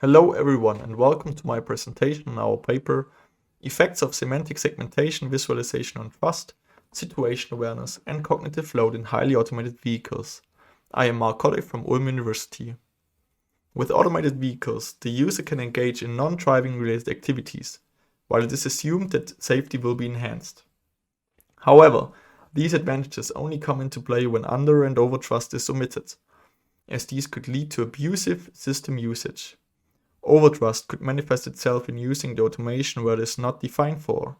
Hello everyone and welcome to my presentation on our paper Effects of Semantic Segmentation, Visualization on Trust, Situation Awareness and Cognitive Load in Highly Automated Vehicles. I am Colley from Ulm University. With automated vehicles, the user can engage in non-driving related activities, while it is assumed that safety will be enhanced. However, these advantages only come into play when under and overtrust is omitted, as these could lead to abusive system usage. Overtrust could manifest itself in using the automation where it is not defined for.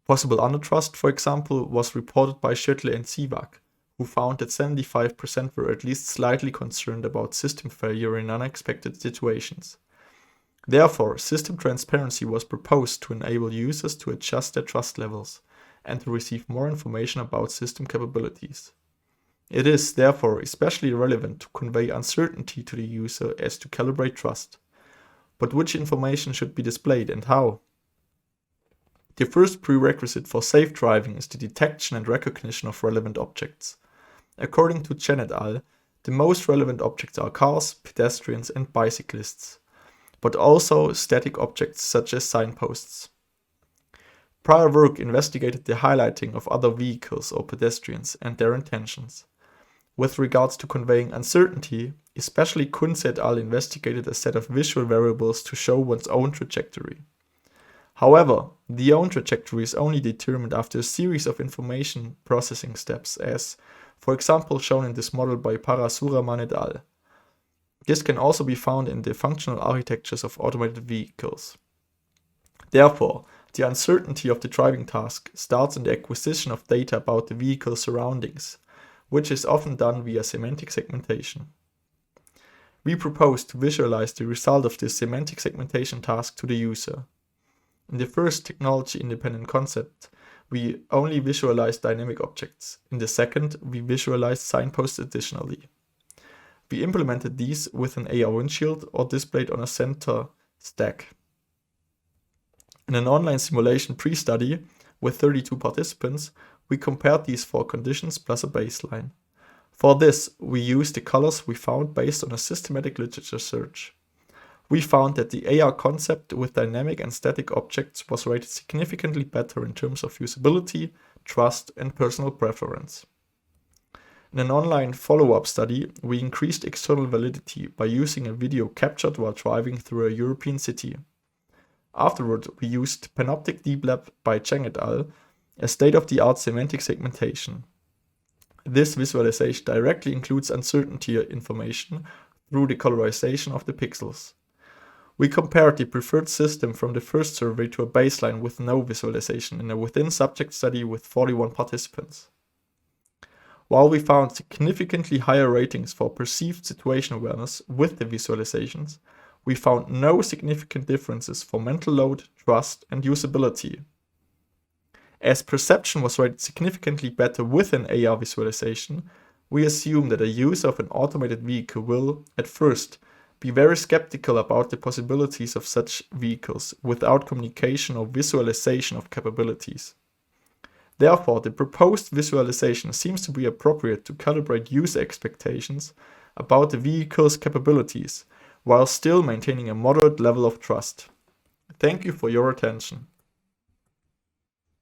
Possible undertrust, for example, was reported by Schöttler and Sivak, who found that 75% were at least slightly concerned about system failure in unexpected situations. Therefore, system transparency was proposed to enable users to adjust their trust levels and to receive more information about system capabilities. It is, therefore, especially relevant to convey uncertainty to the user as to calibrate trust. But which information should be displayed and how? The first prerequisite for safe driving is the detection and recognition of relevant objects. According to Chen et al., the most relevant objects are cars, pedestrians and bicyclists, but also static objects such as signposts. Prior work investigated the highlighting of other vehicles or pedestrians and their intentions. With regards to conveying uncertainty, especially Kunz et al. Investigated a set of visual variables to show one's own trajectory. However, the own trajectory is only determined after a series of information processing steps as, for example, shown in this model by Parasuraman et al. This can also be found in the functional architectures of automated vehicles. Therefore, the uncertainty of the driving task starts in the acquisition of data about the vehicle's surroundings, which is often done via semantic segmentation. We propose to visualize the result of this semantic segmentation task to the user. In the first technology-independent concept, we only visualize dynamic objects. In the second, we visualize signposts additionally. We implemented these with an AR windshield or displayed on a center stack. In an online simulation pre-study with 32 participants, we compared these four conditions plus a baseline. For this, we used the colors we found based on a systematic literature search. We found that the AR concept with dynamic and static objects was rated significantly better in terms of usability, trust, and personal preference. In an online follow-up study, we increased external validity by using a video captured while driving through a European city. Afterward, we used Panoptic Deep Lab by Cheng et al., a state-of-the-art semantic segmentation. This visualization directly includes uncertainty information through the colorization of the pixels. We compared the preferred system from the first survey to a baseline with no visualization in a within-subject study with 41 participants. While we found significantly higher ratings for perceived situation awareness with the visualizations, we found no significant differences for mental load, trust, and usability. As perception was rated significantly better with an AR visualization, we assume that a user of an automated vehicle will, at first, be very skeptical about the possibilities of such vehicles without communication or visualization of capabilities. Therefore, the proposed visualization seems to be appropriate to calibrate user expectations about the vehicle's capabilities, while still maintaining a moderate level of trust. Thank you for your attention.